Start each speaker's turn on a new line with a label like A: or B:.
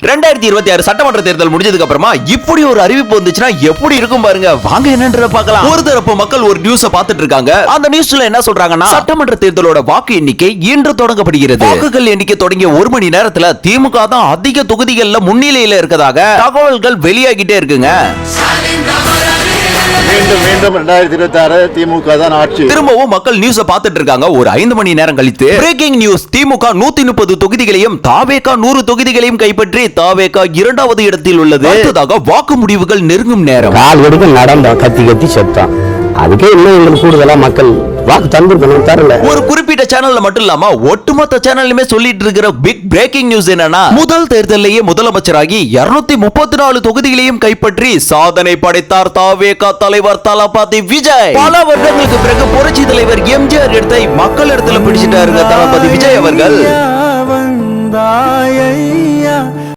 A: 2026 சட்டமன்ற தேர்தல் முடிஞ்சதுக்கு அப்புறமா இப்படி ஒரு அறிவிப்பு வந்துச்சுன்னா எப்படி இருக்கும் பாருங்க. வாங்க என்னன்றத பார்க்கலாம். ஒரு தரப்பு மக்கள் ஒரு நியூஸ பார்த்துட்டு இருக்காங்க. அந்த நியூஸ்ல என்ன சொல்றாங்கன்னா, சட்டமன்ற தேர்தலோட வாக்கு எண்ணிக்கை இன்று தொடங்கப்படுகிறது. வாக்குகள் எண்ணிக்கை தொடங்கிய ஒரு மணி நேரத்துல திமுக தான் அதிக தொகுதிகள்ல முன்னிலையில இருக்கதாக தகவல்கள் வெளியாகிட்டே இருக்குங்க.
B: மீண்டும் 2026 திமுக தான் ஆட்சி.
A: திரும்பவும் மக்கள் நியூஸ பார்த்துட்டு இருக்காங்க. ஒரு 5 மணி நேரம் கழித்து பிரேக்கிங் நியூஸ், திமுக 130 தொகுதிகளையும் தாவேகா 100 தொகுதிகளையும் கைப்பற்றி தாவேகா 2வது இடத்தில் உள்ளது. அடுத்ததாக வாக்கு முடிவுகள் நெருங்கும் நேரம்.
C: கால் வரைக்கும் நடந்தோம், கத்தி கத்தி செத்தான். அதுக்கே இன்னும் எங்களுக்கு கூடுதலா மக்கள் வாக்கு தந்திருக்கணும், தரல.
A: ஒரு குறிப்பிட்ட சேனல்ல மட்டும் இல்லாம ஒட்டுமொத்த சேனல்லுமே சொல்லிட்டு இருக்கிற பிக் பிரேக்கிங் நியூஸ் என்னன்னா, முதல் தேர்தலிலேயே முதலமைச்சராகி 234 தொகுதிகளையும் கைப்பற்றி சாதனை படைத்தார் தாவேகா தலைவர் தளபதி விஜய். பல வருடங்களுக்கு பிறகு புரட்சி தலைவர் எம்ஜிஆர் இடத்தை மக்கள் இடத்துல பிடிச்சிட்டாருங்க தளபதி விஜய் அவர்கள்.